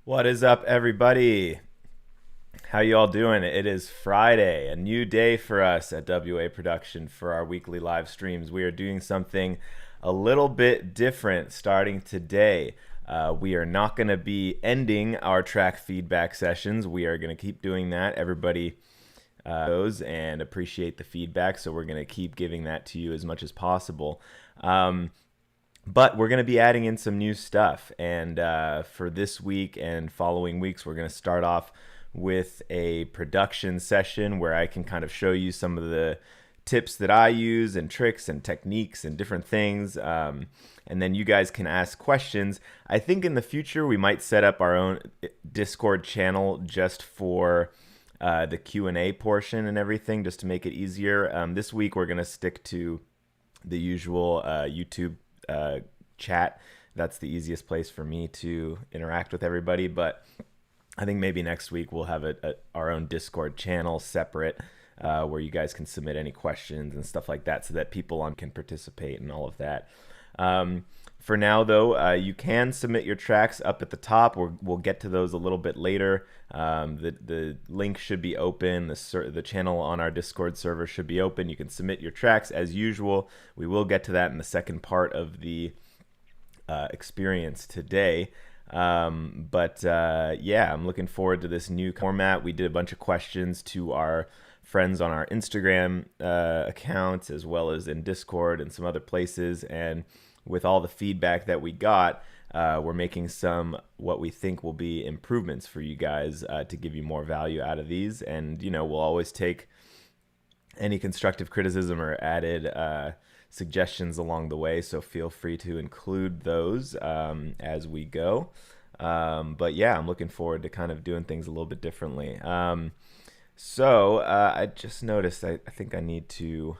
What is up, everybody? How you all doing? It is Friday, a new day for us at WA Production for our weekly live streams. We are doing something a little bit different starting today. We are not going to be ending our track feedback sessions. We are going to keep doing that. Everybody goes and appreciate the feedback, so we're going to keep giving that to you as much as possible. But we're going to be adding in some new stuff. And for this week and following weeks, we're going to start off with a production session where I can kind of show you some of the tips that I use and tricks and techniques and different things. And then you guys can ask questions. I think in the future, we might set up our own Discord channel just for the Q&A portion and everything, just to make it easier. This week, we're going to stick to the usual YouTube chat. That's the easiest place for me to interact with everybody, but I think maybe next week we'll have our own Discord channel separate where you guys can submit any questions and stuff like that so that people on can participate and all of that. For now, though, you can submit your tracks up at the top. We'll get to those a little bit later. The link should be open. The channel on our Discord server should be open. You can submit your tracks as usual. We will get to that in the second part of the experience today. Yeah, I'm looking forward to this new format. We did a bunch of questions to our friends on our Instagram accounts, as well as in Discord and some other places, and with all the feedback that we got, we're making some what we think will be improvements for you guys to give you more value out of these. And, we'll always take any constructive criticism or added suggestions along the way. So feel free to include those as we go. But yeah, I'm looking forward to kind of doing things a little bit differently. I just noticed I think I need to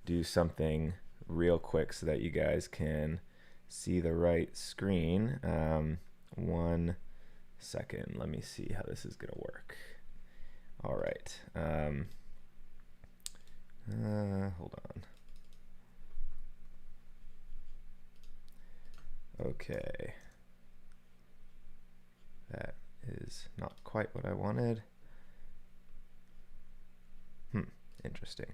do something real quick so that you guys can see the right screen. 1 second. Let me see how this is going to work. All right. Hold on. Okay. That is not quite what I wanted. Interesting.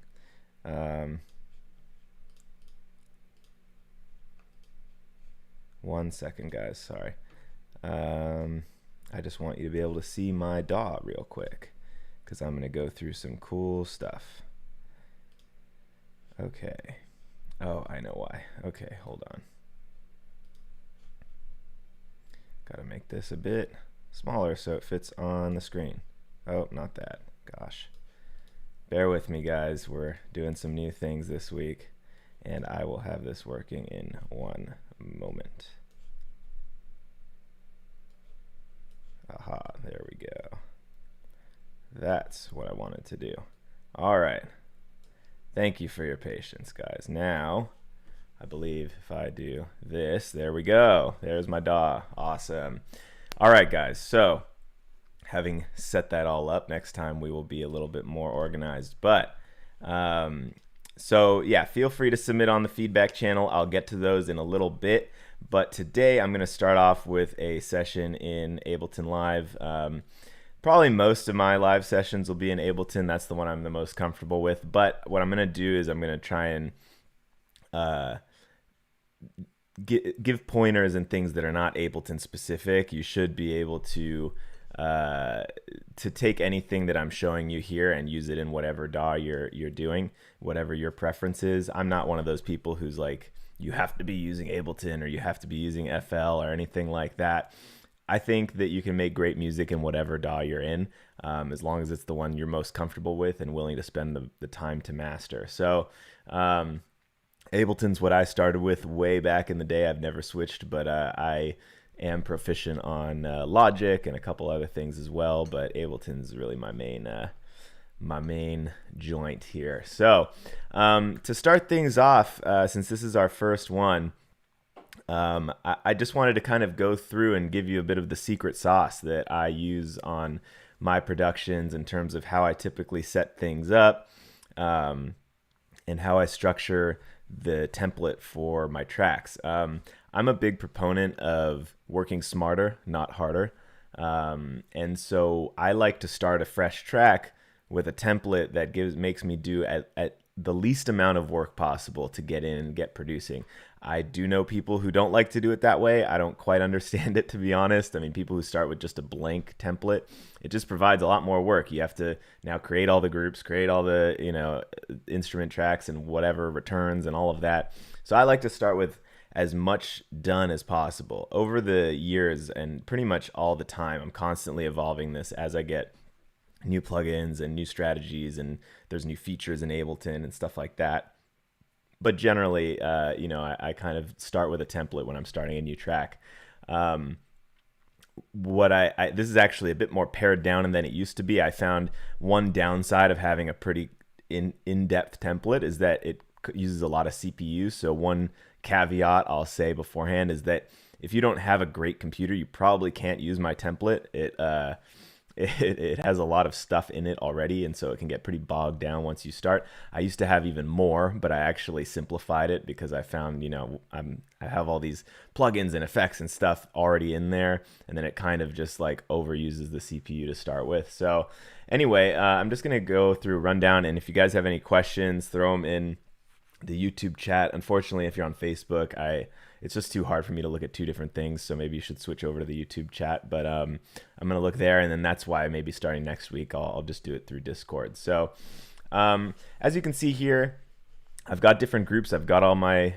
1 second, guys. Sorry. I just want you to be able to see my DAW real quick, because I'm going to go through some cool stuff. Okay. Oh, I know why. Okay, hold on. Gotta make this a bit smaller so it fits on the screen. Oh, not that. Gosh. Bear with me, guys. We're doing some new things this week, and I will have this working in 1 moment. Aha, there we go. That's what I wanted to do. All right. Thank you for your patience, guys. Now, I believe if I do this, there we go. There's my DAW. Awesome. All right, guys. So, having set that all up, next time we will be a little bit more organized. But, yeah, feel free to submit on the feedback channel. I'll get to those in a little bit. But today I'm going to start off with a session in Ableton Live. Probably most of my live sessions will be in Ableton. That's the one I'm the most comfortable with. But what I'm going to do is I'm going to try and give pointers and things that are not Ableton specific. You should be able to take anything that I'm showing you here and use it in whatever DAW you're doing, whatever your preference is. I'm not one of those people who's like, you have to be using Ableton or you have to be using FL or anything like that. I think that you can make great music in whatever DAW you're in, as long as it's the one you're most comfortable with and willing to spend the time to master. So Ableton's what I started with way back in the day. I've never switched, but I am proficient on Logic and a couple other things as well. But Ableton's really my main joint here. So to start things off, since this is our first one, I just wanted to kind of go through and give you a bit of the secret sauce that I use on my productions in terms of how I typically set things up, and how I structure the template for my tracks. I'm a big proponent of working smarter, not harder. And so I like to start a fresh track with a template that makes me do at the least amount of work possible to get in and get producing. I do know people who don't like to do it that way. I don't quite understand it, to be honest. I mean, people who start with just a blank template, it just provides a lot more work. You have to now create all the groups, create all the, instrument tracks and whatever returns and all of that. So I like to start with as much done as possible. Over the years and pretty much all the time, I'm constantly evolving this as I get new plugins and new strategies, and there's new features in Ableton and stuff like that. But generally, I kind of start with a template when I'm starting a new track. This is actually a bit more pared down than it used to be. I found one downside of having a pretty in-depth template is that it uses a lot of CPU. So one caveat I'll say beforehand is that if you don't have a great computer, you probably can't use my template. It has a lot of stuff in it already, and so it can get pretty bogged down once you start. I used to have even more, but I actually simplified it because I found, I have all these plugins and effects and stuff already in there, and then it kind of just like overuses the CPU to start with. So anyway, I'm just going to go through a rundown, and if you guys have any questions, throw them in the YouTube chat. Unfortunately, if you're on Facebook, it's just too hard for me to look at two different things, so maybe you should switch over to the YouTube chat. But I'm going to look there, and then that's why maybe starting next week, I'll just do it through Discord. So as you can see here, I've got different groups. I've got all my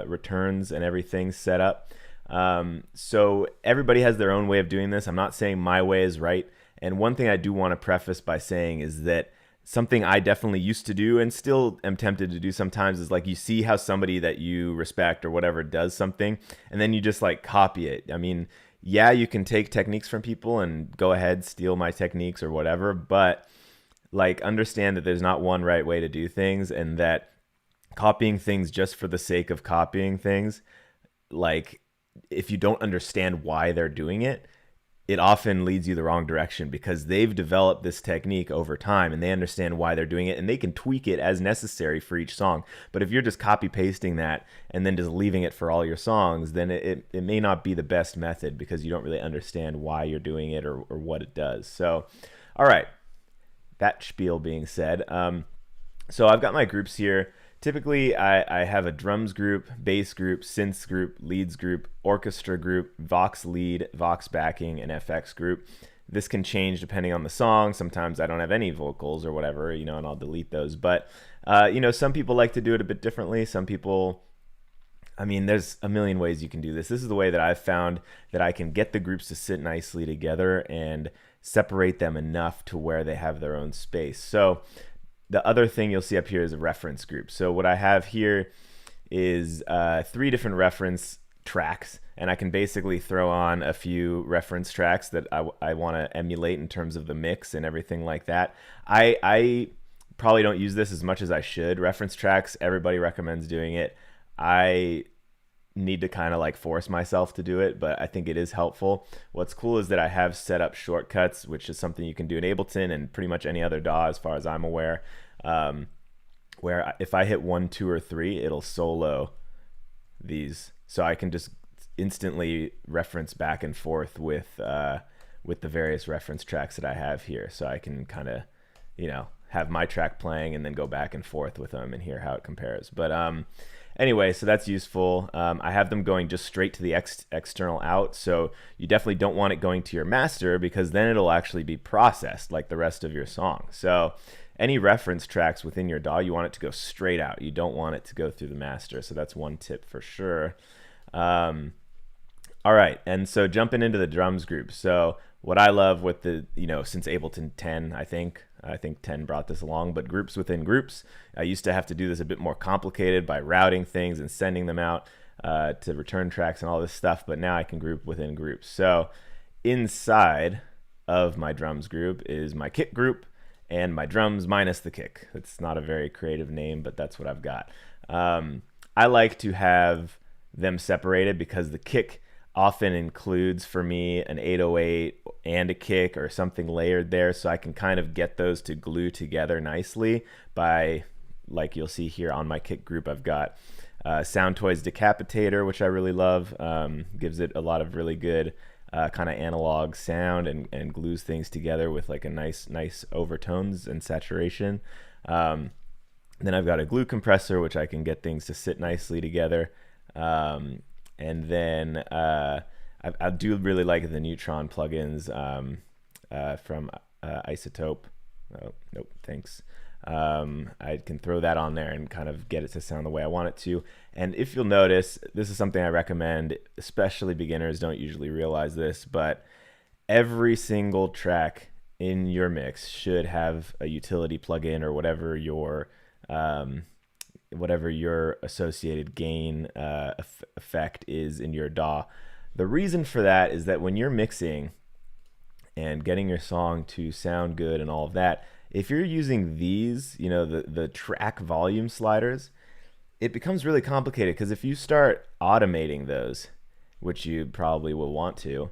returns and everything set up. So everybody has their own way of doing this. I'm not saying my way is right. And one thing I do want to preface by saying is that something I definitely used to do and still am tempted to do sometimes is like you see how somebody that you respect or whatever does something, and then you just like copy it. I mean, yeah, you can take techniques from people and go ahead, steal my techniques or whatever, but like understand that there's not one right way to do things, and that copying things just for the sake of copying things, like if you don't understand why they're doing it, it often leads you the wrong direction, because they've developed this technique over time and they understand why they're doing it, and they can tweak it as necessary for each song. But if you're just copy pasting that and then just leaving it for all your songs, then it may not be the best method, because you don't really understand why you're doing it or what it does. So, all right, that spiel being said, so I've got my groups here. Typically, I have a drums group, bass group, synths group, leads group, orchestra group, Vox lead, Vox backing, and FX group. This can change depending on the song. Sometimes I don't have any vocals or whatever, and I'll delete those. But, some people like to do it a bit differently. Some people, there's a million ways you can do this. This is the way that I've found that I can get the groups to sit nicely together and separate them enough to where they have their own space. So the other thing you'll see up here is a reference group. So what I have here is 3 different reference tracks, and I can basically throw on a few reference tracks that I want to emulate in terms of the mix and everything like that. I probably don't use this as much as I should. Reference tracks, everybody recommends doing it. I need to kind of like force myself to do it, but I think it is helpful. What's cool is that I have set up shortcuts, which is something you can do in Ableton and pretty much any other DAW as far as I'm aware, where if I hit 1, 2, or 3, it'll solo these, so I can just instantly reference back and forth with the various reference tracks that I have here. So I can kind of have my track playing and then go back and forth with them and hear how it compares. But anyway, so that's useful. I have them going just straight to the external out, so you definitely don't want it going to your master, because then it'll actually be processed like the rest of your song. So any reference tracks within your DAW, you want it to go straight out. You don't want it to go through the master, so that's one tip for sure. All right, and so jumping into the drums group. So what I love with the, since Ableton 10, I think 10 brought this along, but groups within groups. I used to have to do this a bit more complicated by routing things and sending them out to return tracks and all this stuff, but now I can group within groups. So inside of my drums group is my kick group and my drums minus the kick. It's not a very creative name, but that's what I've got. I like to have them separated because the kick often includes for me an 808 and a kick or something layered there, so I can kind of get those to glue together nicely by, like you'll see here on my kick group, I've got Soundtoys Decapitator, which I really love. Gives it a lot of really good kind of analog sound and glues things together with like a nice overtones and saturation. Then I've got a glue compressor, which I can get things to sit nicely together. And then I do really like the Neutron plugins from Isotope. Oh, nope, thanks. I can throw that on there and kind of get it to sound the way I want it to. And if you'll notice, this is something I recommend, especially beginners don't usually realize this, but every single track in your mix should have a utility plugin or whatever your associated gain effect is in your DAW. The reason for that is that when you're mixing and getting your song to sound good and all of that, if you're using these, the track volume sliders, it becomes really complicated, because if you start automating those, which you probably will want to,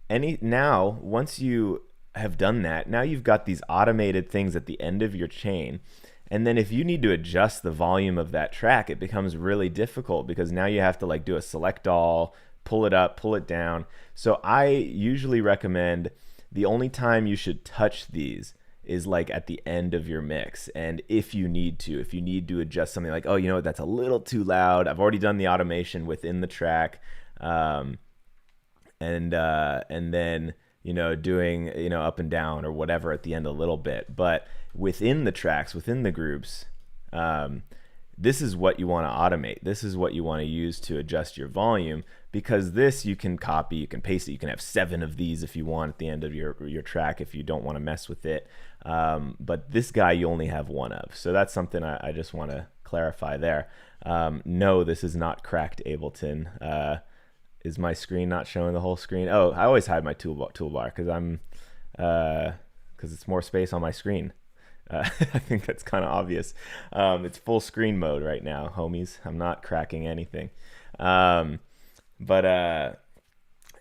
once you have done that, now you've got these automated things at the end of your chain. And then if you need to adjust the volume of that track, it becomes really difficult, because now you have to like do a select all, pull it up, pull it down. So I usually recommend the only time you should touch these is like at the end of your mix. And if you need to adjust something like, oh, that's a little too loud, I've already done the automation within the track. And then, doing, up and down or whatever at the end a little bit. But within the tracks, within the groups, this is what you want to automate. This is what you want to use to adjust your volume, because this you can copy, you can paste it. You can have 7 of these if you want at the end of your track if you don't want to mess with it. But this guy you only have 1 of. So that's something I just want to clarify there. No, this is not cracked Ableton. Is my screen not showing the whole screen? Oh, I always hide my toolbar because it's more space on my screen. I think that's kind of obvious. It's full screen mode right now, homies. I'm not cracking anything.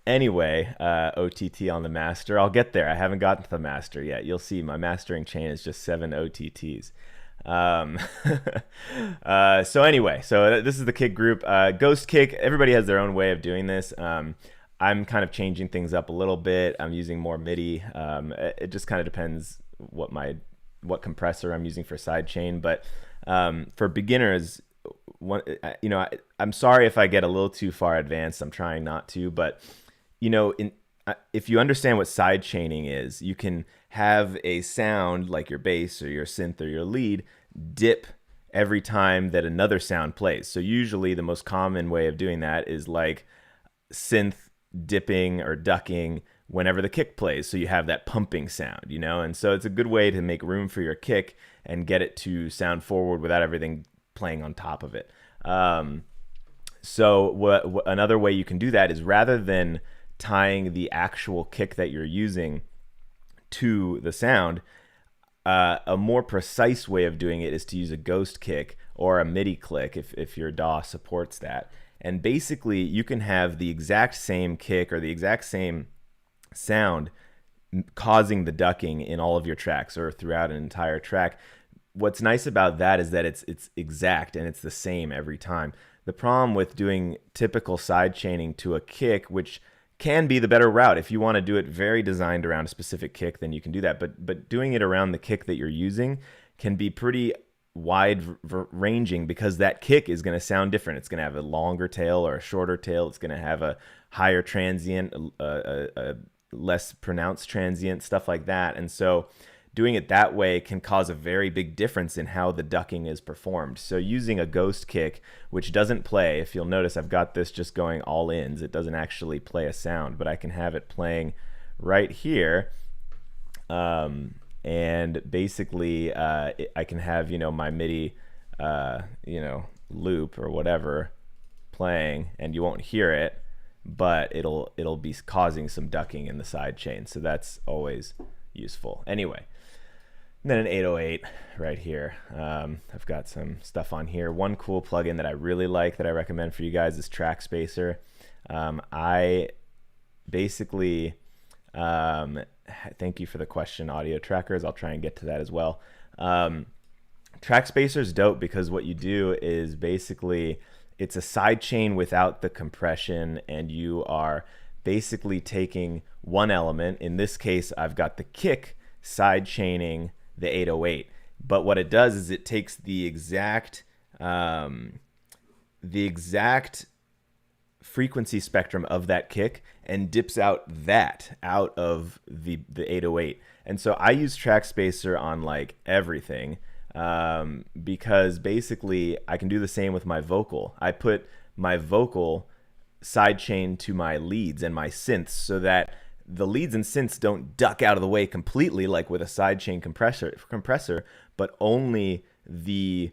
Anyway, OTT on the master. I'll get there. I haven't gotten to the master yet. You'll see my mastering chain is just 7 OTTs. So anyway, this is the kick group. Ghost kick, everybody has their own way of doing this. I'm kind of changing things up a little bit. I'm using more MIDI. It just kind of depends what compressor I'm using for sidechain. But for beginners, I'm sorry if I get a little too far advanced. I'm trying not to, but if you understand what sidechaining is, you can have a sound like your bass or your synth or your lead dip every time that another sound plays. So usually the most common way of doing that is like synth dipping or ducking whenever the kick plays. So you have that pumping sound, and so it's a good way to make room for your kick and get it to sound forward without everything playing on top of it. So another way you can do that is, rather than tying the actual kick that you're using to the sound, a more precise way of doing it is to use a ghost kick or a MIDI click if your DAW supports that. And basically you can have the exact same kick or the exact same sound causing the ducking in all of your tracks or throughout an entire track. What's nice about that is that it's exact and it's the same every time. The problem with doing typical side chaining to a kick, which can be the better route. If you want to do it very designed around a specific kick, then you can do that. But doing it around the kick that you're using can be pretty wide ranging, because that kick is going to sound different. It's going to have a longer tail or a shorter tail. It's going to have a higher transient, a less pronounced transient, stuff like that. And so doing it that way can cause a very big difference in how the ducking is performed. So using a ghost kick, which doesn't play, if you'll notice, I've got this just going all ins. It doesn't actually play a sound, but I can have it playing right here. And basically I can have, my MIDI, loop or whatever playing, and you won't hear it, but it'll be causing some ducking in the side chain. So that's always useful. Anyway, and then an 808 right here. I've got some stuff on here. One cool plugin that I really like that I recommend for you guys is Track Spacer. I basically, thank you for the question, Audio Trackers. I'll try and get to that as well. Track Spacer is dope because what you do is basically it's a side chain without the compression, and you are basically taking one element. In this case, I've got the kick side chaining the 808. But what it does is it takes the exact frequency spectrum of that kick and dips out of the 808. And so I use track spacer on like everything, because basically I can do the same with my vocal. I put my vocal sidechain to my leads and my synths so that the leads and synths don't duck out of the way completely like with a sidechain compressor, but only the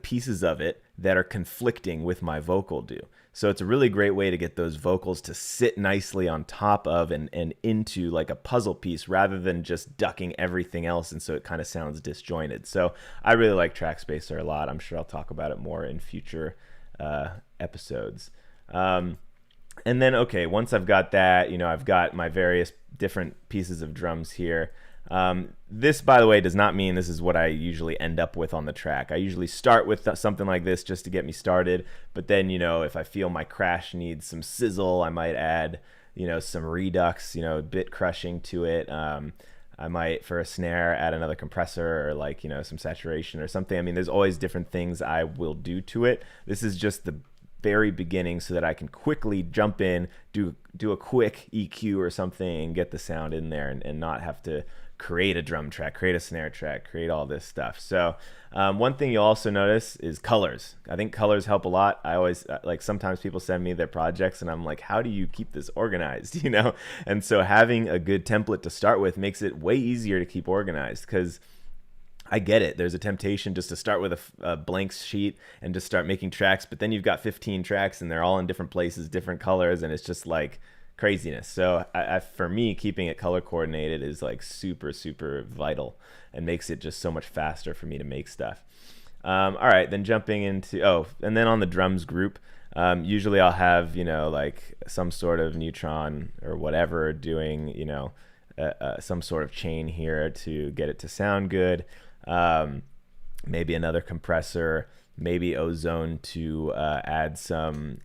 pieces of it that are conflicting with my vocal do. So it's a really great way to get those vocals to sit nicely on top of and into like a puzzle piece rather than just ducking everything else, and so it kind of sounds disjointed. So I really like track spacer a lot. I'm sure I'll talk about it more in future episodes. And then, okay, once I've got that, I've got my various different pieces of drums here. This, by the way, does not mean this is what I usually end up with on the track. I usually start with something like this just to get me started. But then, if I feel my crash needs some sizzle, I might add, some redux, bit crushing to it. I might, for a snare, add another compressor or like, some saturation or something. I mean, there's always different things I will do to it. This is just the very beginning so that I can quickly jump in, do a quick EQ or something and get the sound in there and not have to create a drum track, create a snare track, create all this stuff. So one thing you'll also notice is colors. I think colors help a lot. I always sometimes people send me their projects and I'm like, how do you keep this organized? And so having a good template to start with makes it way easier to keep organized, because I get it. There's a temptation just to start with a blank sheet and just start making tracks, but then you've got 15 tracks and they're all in different places, different colors, and it's just like craziness. So for me, keeping it color coordinated is like super, super vital and makes it just so much faster for me to make stuff. All right, then jumping into, and then on the drums group, usually I'll have, like some sort of neutron or whatever doing, some sort of chain here to get it to sound good. Maybe another compressor, maybe ozone to add some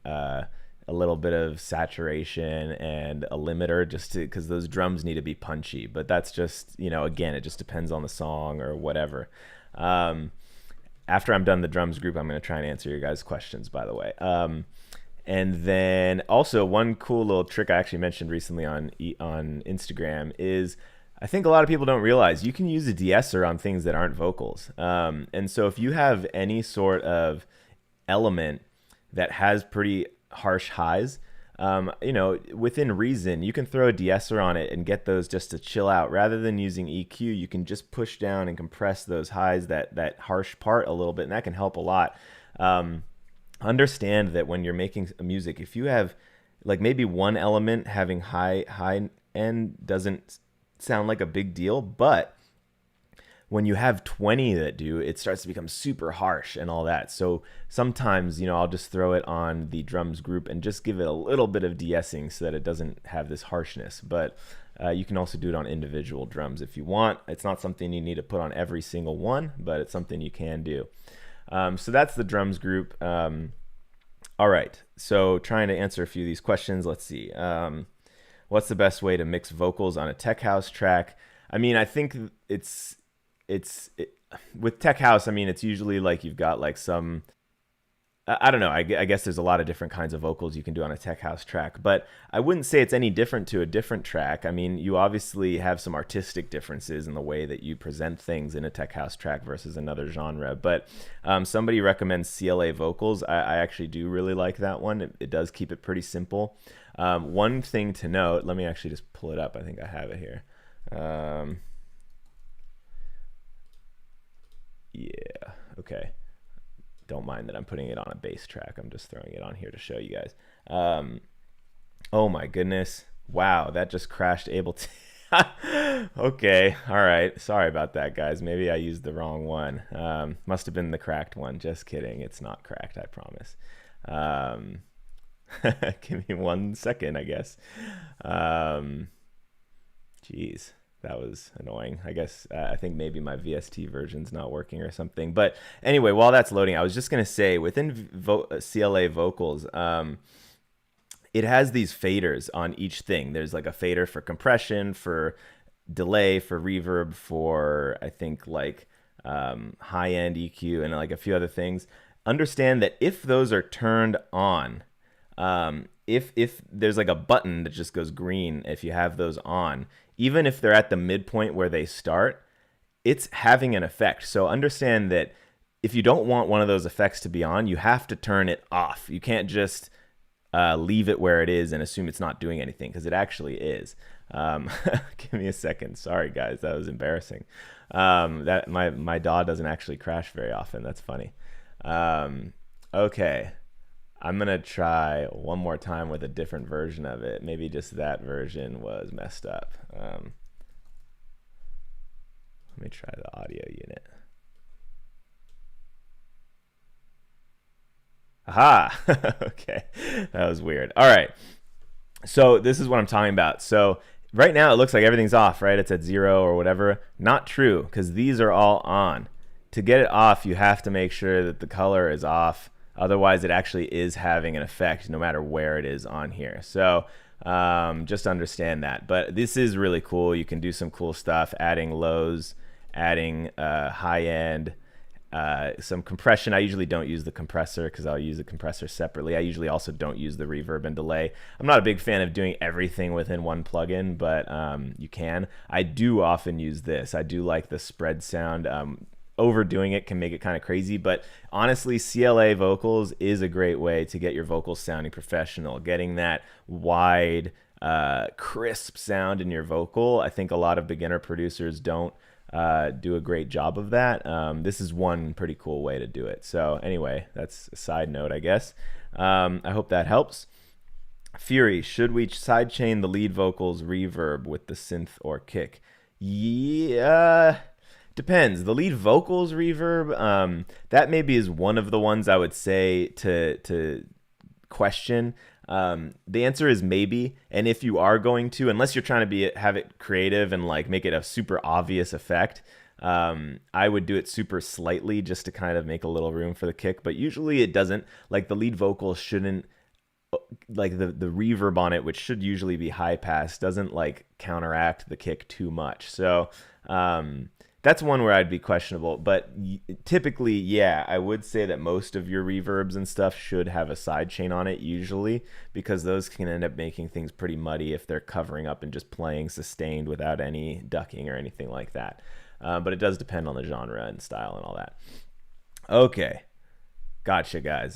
a little bit of saturation, and a limiter just because those drums need to be punchy. But that's just, again, it just depends on the song or whatever. After I'm done the drums group, I'm going to try and answer your guys' questions, by the way. And then also one cool little trick I actually mentioned recently on Instagram is, I think a lot of people don't realize you can use a De-Esser on things that aren't vocals. And so if you have any sort of element that has pretty harsh highs, within reason, you can throw a De-Esser on it and get those just to chill out. Rather than using EQ, you can just push down and compress those highs, that harsh part a little bit, and that can help a lot. Understand that when you're making music, if you have like maybe one element having high end doesn't sound like a big deal, but when you have 20 that do, it starts to become super harsh and all that. So sometimes, I'll just throw it on the drums group and just give it a little bit of de-essing so that it doesn't have this harshness. But you can also do it on individual drums if you want. It's not something you need to put on every single one, but it's something you can do. So that's the drums group. All right, so trying to answer a few of these questions. Let's see. What's the best way to mix vocals on a tech house track? I mean, I think it's with tech house, I mean, it's usually like you've got like some, I don't know, I guess there's a lot of different kinds of vocals you can do on a tech house track, but I wouldn't say it's any different to a different track. I mean, you obviously have some artistic differences in the way that you present things in a tech house track versus another genre, but somebody recommends CLA vocals. I actually do really like that one. It does keep it pretty simple. One thing to note, let me actually just pull it up. I think I have it here. Yeah, okay. Don't mind that I'm putting it on a bass track. I'm just throwing it on here to show you guys. Oh my goodness. Wow, that just crashed Ableton. Okay, all right. Sorry about that, guys. Maybe I used the wrong one. Must have been the cracked one. Just kidding. It's not cracked, I promise. Give me 1 second, I guess. Jeez. That was annoying. I guess I think maybe my VST version's not working or something. But anyway, while that's loading, I was just going to say within CLA vocals, it has these faders on each thing. There's like a fader for compression, for delay, for reverb, for I think like high end EQ, and like a few other things. Understand that if those are turned on, if there's like a button that just goes green, if you have those on, even if they're at the midpoint where they start, it's having an effect. So understand that if you don't want one of those effects to be on, you have to turn it off. You can't just leave it where it is and assume it's not doing anything, because it actually is. Give me a second. Sorry, guys. That was embarrassing. That my DAW doesn't actually crash very often. That's funny. Okay. I'm going to try one more time with a different version of it. Maybe just that version was messed up. Let me try the audio unit. Aha! Okay, that was weird. All right, so this is what I'm talking about. So right now it looks like everything's off, right? It's at 0 or whatever. Not true, because these are all on. To get it off, you have to make sure that the color is off. Otherwise, it actually is having an effect no matter where it is on here. So just understand that. But this is really cool. You can do some cool stuff, adding lows, adding high end, some compression. I usually don't use the compressor because I'll use the compressor separately. I usually also don't use the reverb and delay. I'm not a big fan of doing everything within one plugin, but you can. I do often use this. I do like the spread sound. Overdoing it can make it kind of crazy, but honestly, CLA vocals is a great way to get your vocals sounding professional. Getting that wide, crisp sound in your vocal. I think a lot of beginner producers don't do a great job of that. This is one pretty cool way to do it. So anyway, that's a side note, I guess. I hope that helps. Fury, should we sidechain the lead vocals reverb with the synth or kick? Yeah, depends. The lead vocals reverb, that maybe is one of the ones I would say to question. The answer is maybe, and if you are going to, unless you're trying to have it creative and like make it a super obvious effect, I would do it super slightly just to kind of make a little room for the kick. But usually it doesn't. Like the lead vocal shouldn't, like the reverb on it, which should usually be high pass, doesn't like counteract the kick too much. So that's one where I'd be questionable, but typically, yeah, I would say that most of your reverbs and stuff should have a sidechain on it usually, because those can end up making things pretty muddy if they're covering up and just playing sustained without any ducking or anything like that. But it does depend on the genre and style and all that. Okay, gotcha, guys.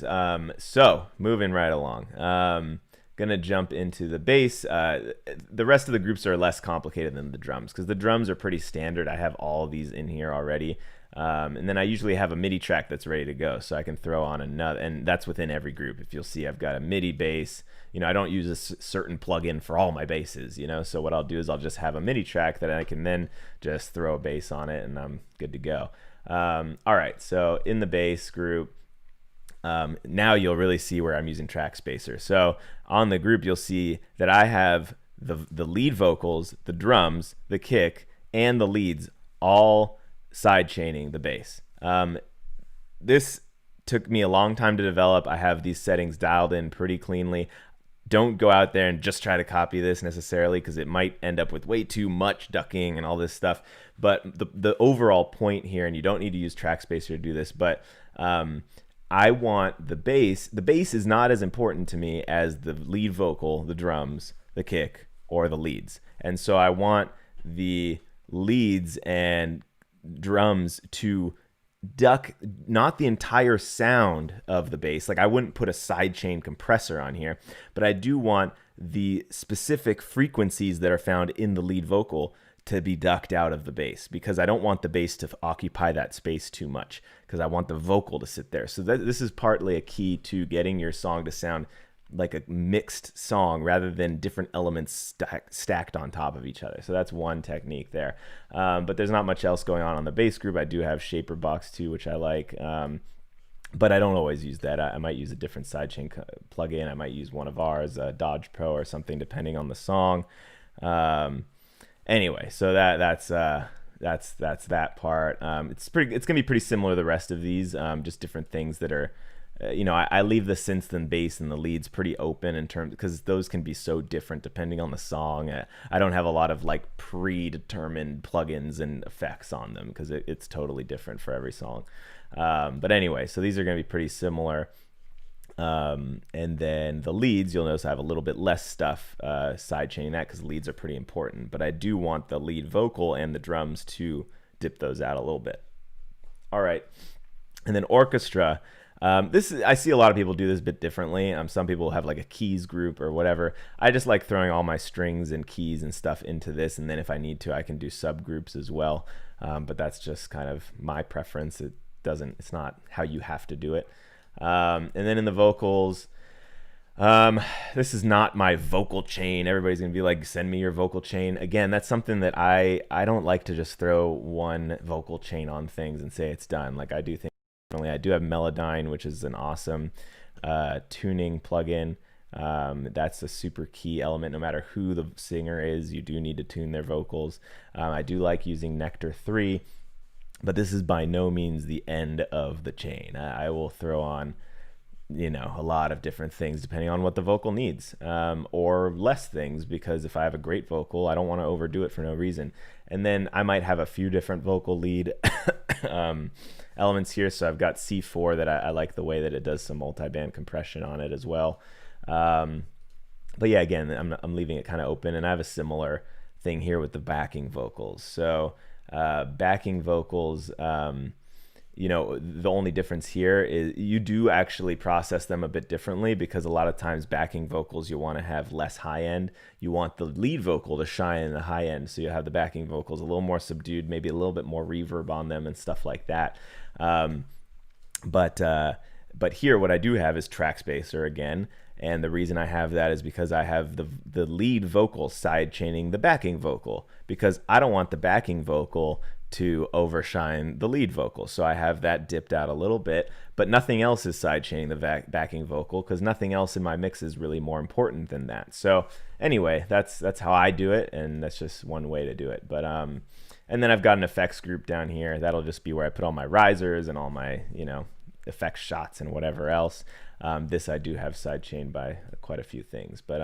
So moving right along. Gonna jump into the bass. The rest of the groups are less complicated than the drums, because the drums are pretty standard. I have all of these in here already, and then I usually have a MIDI track that's ready to go, so I can throw on another, and that's within every group. If you'll see, I've got a MIDI bass. You know, I don't use a certain plugin for all my basses, you know, so what I'll do is I'll just have a MIDI track that I can then just throw a bass on it, and I'm good to go. All right, so in the bass group, now you'll really see where I'm using track spacer. So on the group, you'll see that I have the lead vocals, the drums, the kick, and the leads all side chaining the bass. This took me a long time to develop. I have these settings dialed in pretty cleanly. Don't go out there and just try to copy this necessarily, because it might end up with way too much ducking and all this stuff. But the overall point here, and you don't need to use track spacer to do this, but I want the bass. The bass is not as important to me as the lead vocal, the drums, the kick, or the leads. And so I want the leads and drums to duck not the entire sound of the bass. Like I wouldn't put a sidechain compressor on here, but I do want the specific frequencies that are found in the lead vocal to be ducked out of the bass, because I don't want the bass to occupy that space too much, because I want the vocal to sit there. So this is partly a key to getting your song to sound like a mixed song rather than different elements stacked on top of each other. So that's one technique there. But there's not much else going on the bass group. I do have Shaper Box too, which I like. But I don't always use that. I might use a different sidechain plugin. I might use one of ours, Dodge Pro or something, depending on the song. Anyway, so that's that part. It's gonna be pretty similar to the rest of these, just different things that are I leave the synths and bass and the leads pretty open in terms, because those can be so different depending on the song. I don't have a lot of like predetermined plugins and effects on them because it's totally different for every song. But anyway, so these are going to be pretty similar. And then the leads, you'll notice I have a little bit less stuff sidechaining that because leads are pretty important. But I do want the lead vocal and the drums to dip those out a little bit. All right. And then orchestra. I see a lot of people do this a bit differently. Some people have like a keys group or whatever. I just like throwing all my strings and keys and stuff into this, and then if I need to, I can do subgroups as well. But that's just kind of my preference. It's not how you have to do it. And then in the vocals, this is not my vocal chain. Everybody's gonna be like, send me your vocal chain. Again, that's something that I don't like to just throw one vocal chain on things and say it's done. Like I do think. I do have Melodyne, which is an awesome tuning plugin. That's a super key element. No matter who the singer is, you do need to tune their vocals. I do like using Kthere 3, but this is by no means the end of the chain. I will throw on, a lot of different things depending on what the vocal needs, or less things, because if I have a great vocal, I don't want to overdo it for no reason. And then I might have a few different vocal lead elements here. So I've got C4 that I like the way that it does some multi-band compression on it as well. But yeah, again, I'm leaving it kind of open, and I have a similar thing here with the backing vocals. So backing vocals, the only difference here is you do actually process them a bit differently, because a lot of times backing vocals, you want to have less high end. You want the lead vocal to shine in the high end, so you have the backing vocals a little more subdued, maybe a little bit more reverb on them and stuff like that. But here what I do have is track spacer again, and the reason I have that is because I have the lead vocal side chaining the backing vocal, because I don't want the backing vocal to overshine the lead vocal. So I have that dipped out a little bit, but nothing else is sidechaining the backing vocal, because nothing else in my mix is really more important than that. So anyway, that's how I do it, and that's just one way to do it. But and then I've got an effects group down here. That'll just be where I put all my risers and all my effects shots and whatever else. This I do have sidechained by quite a few things. But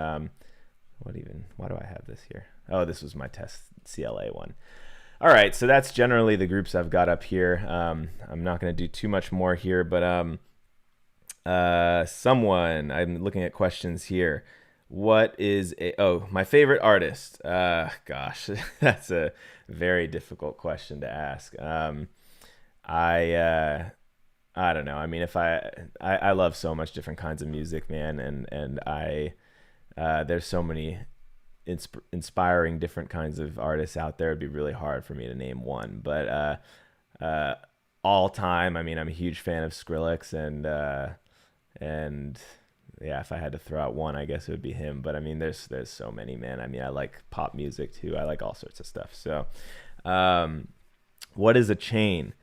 why do I have this here? Oh, this was my test CLA one. All right, so that's generally the groups I've got up here. I'm not going to do too much more here, but I'm looking at questions here. What is my favorite artist? Gosh, that's a very difficult question to ask. I don't know. I mean, if I love so much different kinds of music, man, and there's so many inspiring different kinds of artists out there. It'd be really hard for me to name one, but all time, I mean, I'm a huge fan of Skrillex, and yeah, if I had to throw out one, I guess it would be him. But I mean, there's so many, man. I mean, I like pop music too. I like all sorts of stuff. So what is a chain?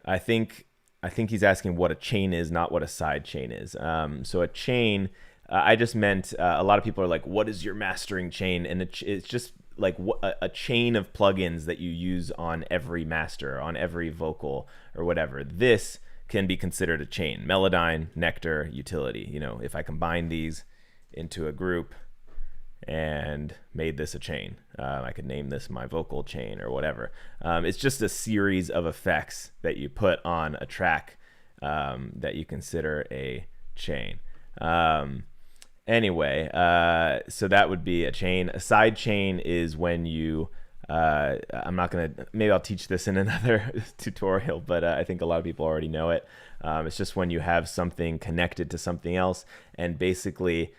I think he's asking what a chain is, not what a side chain is. So a chain, I just meant a lot of people are like, what is your mastering chain? And it's just like a chain of plugins that you use on every master, on every vocal or whatever. This can be considered a chain. Melodyne, Kthere, utility. If I combine these into a group and made this a chain, I could name this my vocal chain or whatever. It's just a series of effects that you put on a track that you consider a chain. Anyway, so that would be a chain. A side chain is when you, maybe I'll teach this in another tutorial, but I think a lot of people already know it. It's just when you have something connected to something else, and basically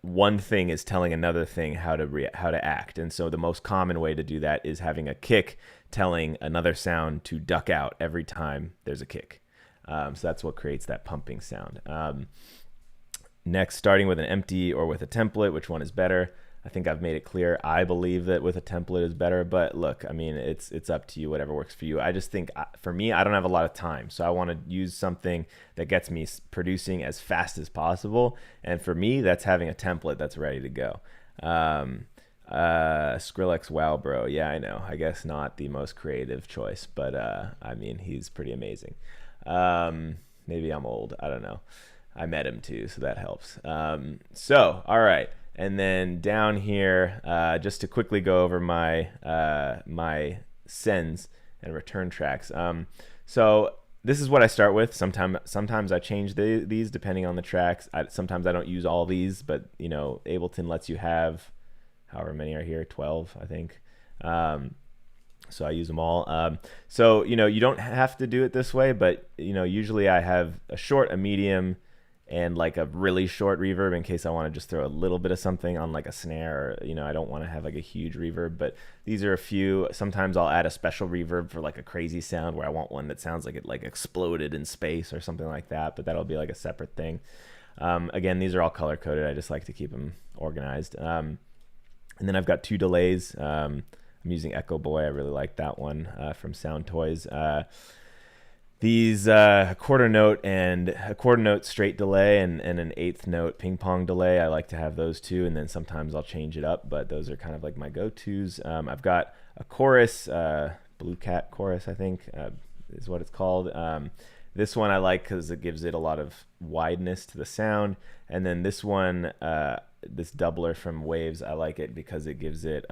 one thing is telling another thing how to act. And so the most common way to do that is having a kick telling another sound to duck out every time there's a kick. So that's what creates that pumping sound. Next, starting with an empty or with a template, which one is better? I think I've made it clear. I believe that with a template is better, but look, I mean, it's up to you, whatever works for you. I just think for me, I don't have a lot of time, so I want to use something that gets me producing as fast as possible. And for me, that's having a template that's ready to go. Skrillex, wow, bro. Yeah, I know. I guess not the most creative choice, but I mean, he's pretty amazing. maybe I'm old. I don't know. I met him too, so that helps. So, all right. And then down here, just to quickly go over my my sends and return tracks. So this is what I start with. Sometimes I change these depending on the tracks. Sometimes I don't use all these, but you know, Ableton lets you have however many are here, 12, I think. So I use them all. So you know, you don't have to do it this way, but you know, usually I have a short, a medium, and like a really short reverb in case I want to just throw a little bit of something on like a snare, or you know, I don't want to have like a huge reverb. But these are a few. Sometimes I'll add a special reverb for like a crazy sound where I want one that sounds like it like exploded in space or something like that, but that'll be like a separate thing. Again, these are all color coded. I just like to keep them organized. And then I've got 2 delays. I'm using Echo Boy. I really like that one from Sound Toys. These a quarter note straight delay and an 1/8 note ping pong delay. I like to have those too, and then sometimes I'll change it up, but those are kind of like my go-tos. I've got a chorus, Blue Cat chorus, I think is what it's called. This one I like because it gives it a lot of wideness to the sound, and then this one, this doubler from Waves, I like it because it gives it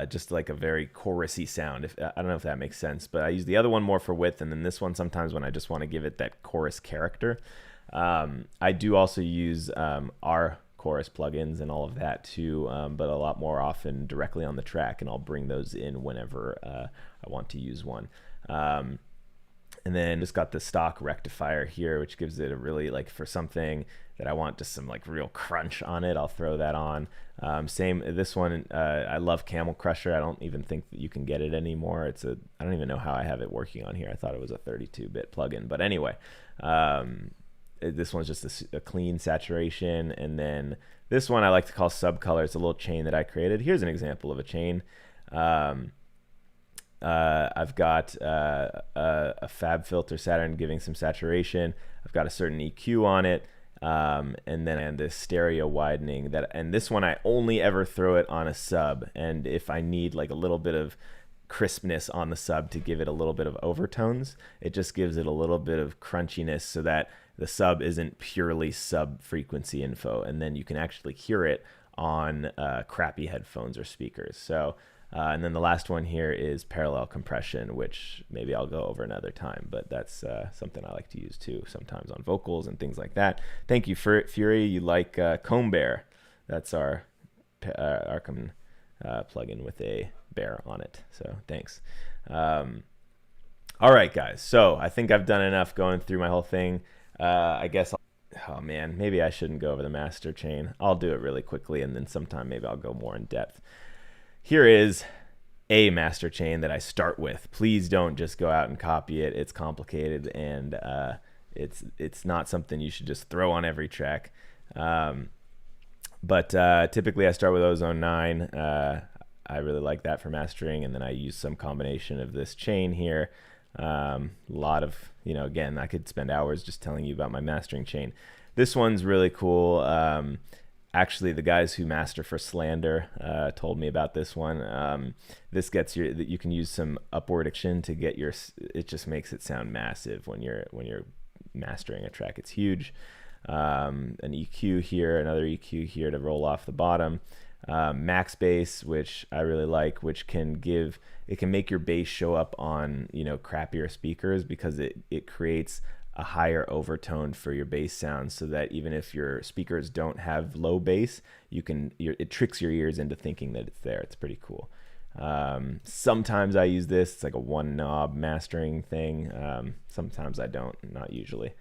just like a very chorusy sound. I don't know if that makes sense, but I use the other one more for width, and then this one sometimes when I just want to give it that chorus character. I do also use our chorus plugins and all of that too, but a lot more often directly on the track, and I'll bring those in whenever I want to use one. And then just got the stock rectifier here, which gives it a really, like, for something that I want just some like real crunch on it, I'll throw that on. Same, this one, I love Camel Crusher. I don't even think that you can get it anymore. I don't even know how I have it working on here. I thought it was a 32-bit plugin, but anyway, this one's just a clean saturation. And then this one I like to call Subcolor. It's a little chain that I created. Here's an example of a chain. I've got a Fab Filter Saturn giving some saturation. I've got a certain EQ on it, and then this stereo widening. And this one I only ever throw it on a sub, and if I need like a little bit of crispness on the sub to give it a little bit of overtones, it just gives it a little bit of crunchiness so that the sub isn't purely sub frequency info, and then you can actually hear it on crappy headphones or speakers. So and then the last one here is parallel compression, which maybe I'll go over another time, but that's something I like to use too, sometimes on vocals and things like that. Thank you, Fury. You like Comb Bear. That's our Arkham plugin with a bear on it, so thanks. All right, guys, so I think I've done enough going through my whole thing. I guess oh man, maybe I shouldn't go over the master chain. I'll do it really quickly, and then sometime maybe I'll go more in depth. Here is a master chain that I start with. Please don't just go out and copy it. It's complicated, and it's not something you should just throw on every track. But typically I start with Ozone 9. I really like that for mastering, and then I use some combination of this chain here. A lot of, you know, again, I could spend hours just telling you about my mastering chain. This one's really cool. Actually, the guys who master for Slander told me about this one. This gets you can use some upward action to get your. It just makes it sound massive when you're mastering a track. It's huge. An EQ here, another EQ here to roll off the bottom. Max bass, which I really like, which can make your bass show up on, you know, crappier speakers, because it creates a higher overtone for your bass sound, so that even if your speakers don't have low bass, it tricks your ears into thinking that it's there. It's pretty cool. Sometimes I use this. It's like a one knob mastering thing. Sometimes I don't, not usually.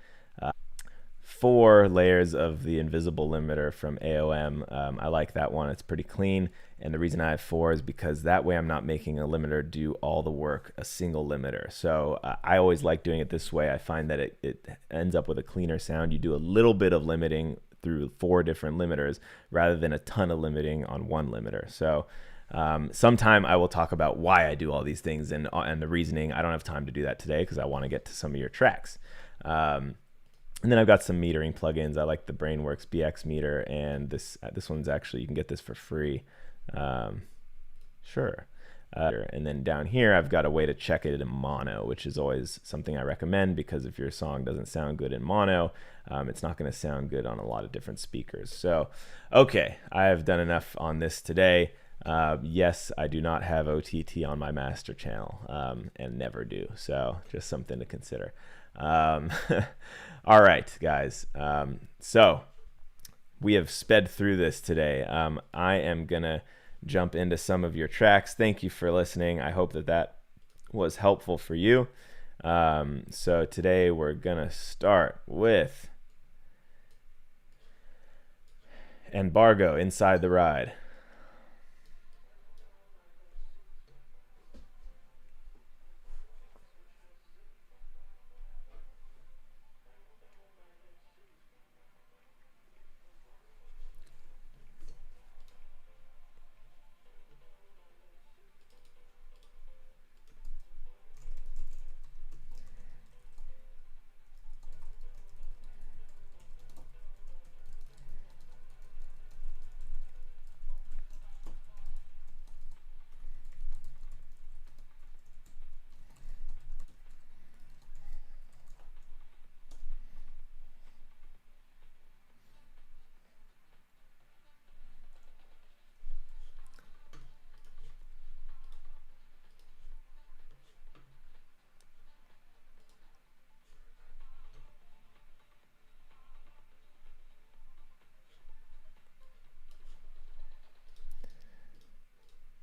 4 layers of the invisible limiter from AOM. I like that one. It's pretty clean. And the reason I have 4 is because that way I'm not making a limiter do all the work, a single limiter. So I always like doing it this way. I find that it ends up with a cleaner sound. You do a little bit of limiting through 4 different limiters rather than a ton of limiting on one limiter. So sometime I will talk about why I do all these things and the reasoning. I don't have time to do that today because I want to get to some of your tracks. And then I've got some metering plugins. I like the Brainworks BX meter, and this one's actually, you can get this for free. Sure. And then down here, I've got a way to check it in mono, which is always something I recommend, because if your song doesn't sound good in mono, it's not going to sound good on a lot of different speakers. So, okay, I have done enough on this today. Yes, I do not have OTT on my master channel, and never do. So just something to consider. All right, guys. So we have sped through this today. I am going to jump into some of your tracks. Thank you for listening. I hope that that was helpful for you. So today we're going to start with Embargo, Inside the Ride.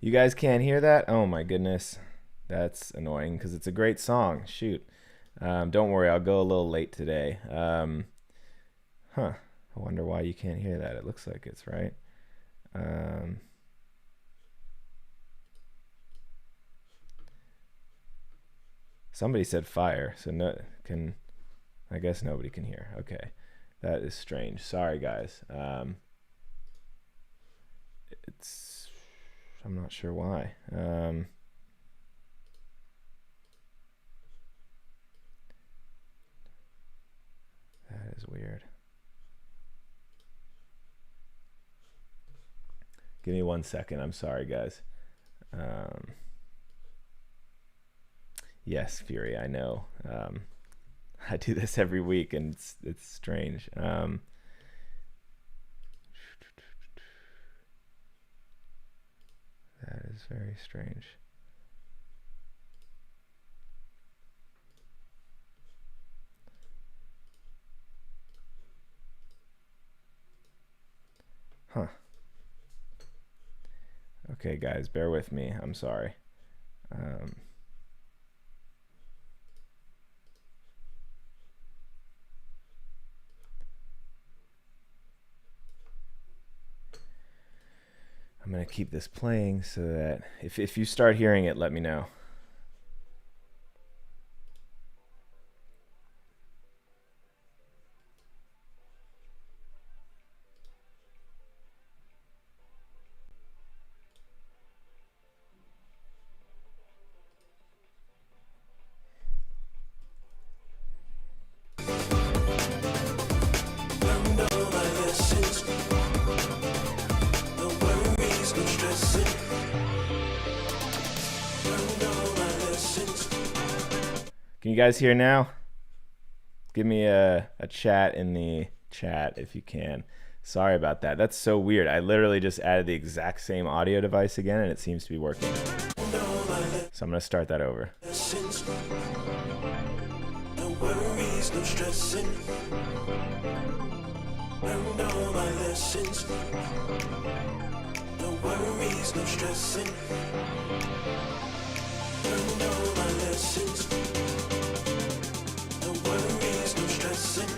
You guys can't hear that? Oh my goodness. That's annoying because it's a great song. Shoot. Don't worry, I'll go a little late today. I wonder why you can't hear that. It looks like it's right. Somebody said fire, so I guess nobody can hear. Okay. That is strange. Sorry, guys. I'm not sure why. That is weird. Give me 1 second. I'm sorry, guys. Yes, Fury, I know. I do this every week, and it's strange. That is very strange. Huh. Okay, guys, bear with me. I'm sorry. I'm going to keep this playing so that if you start hearing it, let me know. Can you guys hear now? Give me a chat in the chat if you can. Sorry about that. That's so weird. I literally just added the exact same audio device again, and it seems to be working. So I'm going to start that over. No worries, no stressing. Learned all my lessons. No worries, no stressing. Learned all my lessons. No worries, no stressing.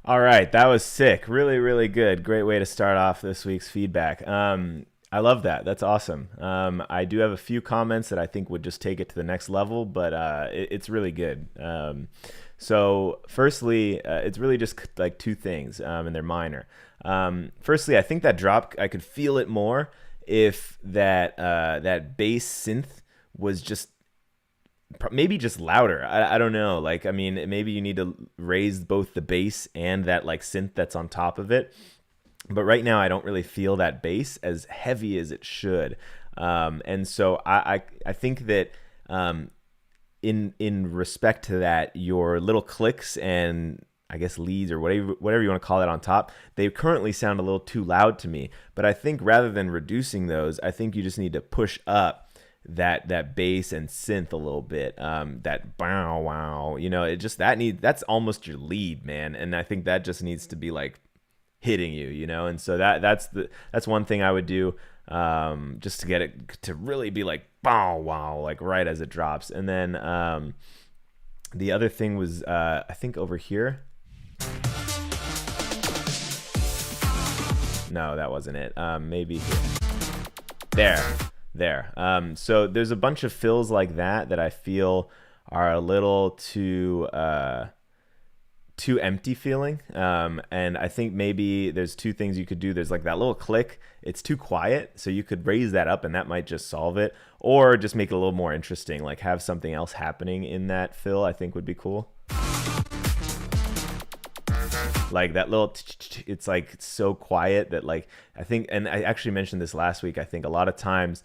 All right, that was sick. Really, really good. Great way to start off this week's feedback. I love that. That's awesome. I do have a few comments that I think would just take it to the next level, but it's really good. So firstly, it's really just like two things, and they're minor. Firstly, I think that drop, I could feel it more if that bass synth was just maybe just louder. I don't know. Like, I mean, maybe you need to raise both the bass and that like synth that's on top of it. But right now I don't really feel that bass as heavy as it should. And so I think that in respect to that, your little clicks and I guess leads or whatever you want to call it on top, they currently sound a little too loud to me. But I think rather than reducing those, I think you just need to push up that bass and synth a little bit, that bow wow, you know, that's almost your lead, man. And I think that just needs to be like hitting you, you know. And so that's one thing I would do, just to get it to really be like bow wow, like right as it drops. And then the other thing was I think over here. No, that wasn't it. Maybe here. There. So there's a bunch of fills like that I feel are a little too empty feeling. And I think maybe there's two things you could do. There's like that little click. It's too quiet. So you could raise that up and that might just solve it, or just make it a little more interesting. Like have something else happening in that fill, I think would be cool. Like that little, it's like it's so quiet that like, I think, and I actually mentioned this last week, I think a lot of times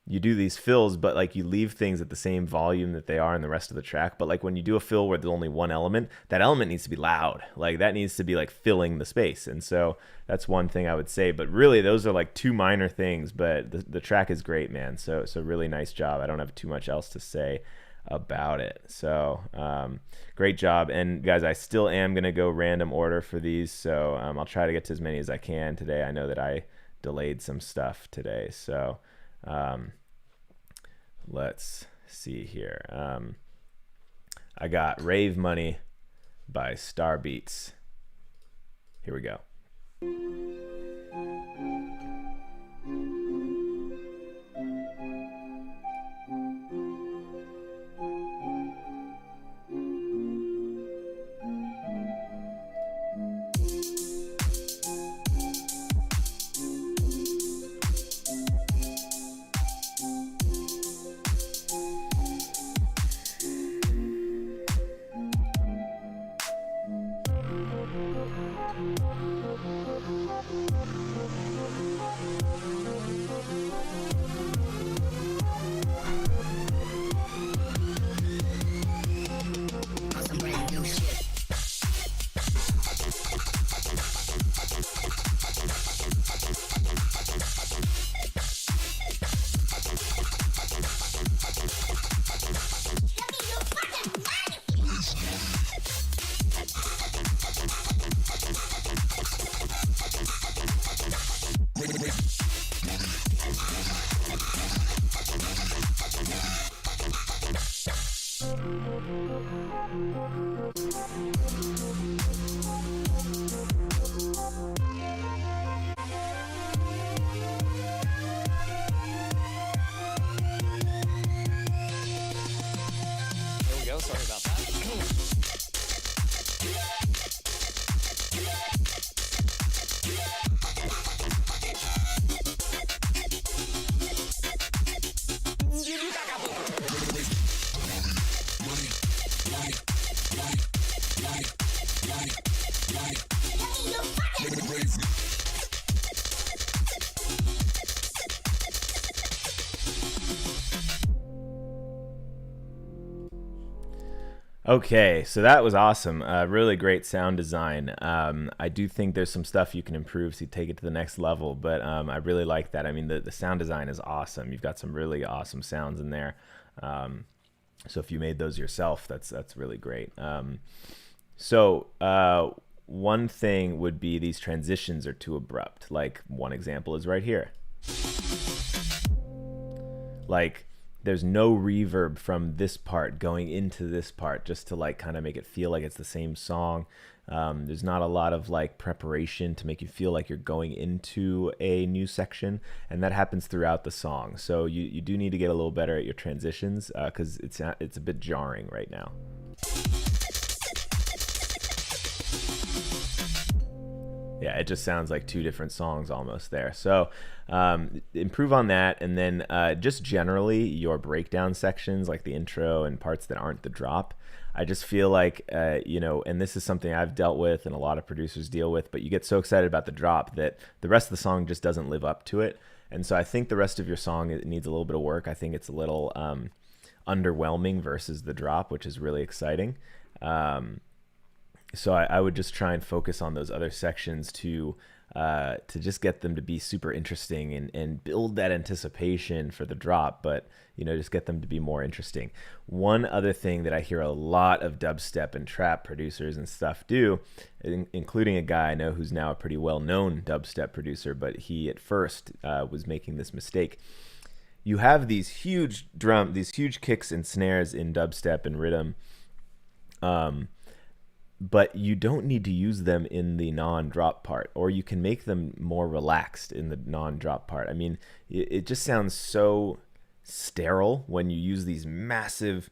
you do these fills, but like you leave things at the same volume that they are in the rest of the track. But like when you do a fill where there's only one element, that element needs to be loud. Like that needs to be like filling the space. And so that's one thing I would say. But really, those are like two minor things. But the track is great, man. So really nice job. I don't have too much else to say about it. So great job. And guys, I still am gonna go random order for these. So I'll try to get to as many as I can today. I know that I delayed some stuff today. So let's see here. I got Rave Money by Starbeats. Here we go. Okay, so that was awesome. Really great sound design. I do think there's some stuff you can improve to take it to the next level, but I really like that. I mean, the sound design is awesome. You've got some really awesome sounds in there. So if you made those yourself, that's really great. So one thing would be these transitions are too abrupt. Like one example is right here. Like there's no reverb from this part going into this part just to like kind of make it feel like it's the same song. There's not a lot of like preparation to make you feel like you're going into a new section, and that happens throughout the song. So you do need to get a little better at your transitions because it's a bit jarring right now. Yeah, it just sounds like two different songs almost there. So improve on that, and then just generally your breakdown sections, like the intro and parts that aren't the drop. I just feel like, and this is something I've dealt with and a lot of producers deal with, but you get so excited about the drop that the rest of the song just doesn't live up to it. And so I think the rest of your song, it needs a little bit of work. I think it's a little underwhelming versus the drop, which is really exciting. So I would just try and focus on those other sections to just get them to be super interesting and build that anticipation for the drop, but just get them to be more interesting. One other thing that I hear a lot of dubstep and trap producers and stuff do, including a guy I know who's now a pretty well-known dubstep producer, but he at first was making this mistake. You have these huge kicks and snares in dubstep and rhythm, but you don't need to use them in the non-drop part, or you can make them more relaxed in the non-drop part. I mean, it just sounds so sterile when you use these massive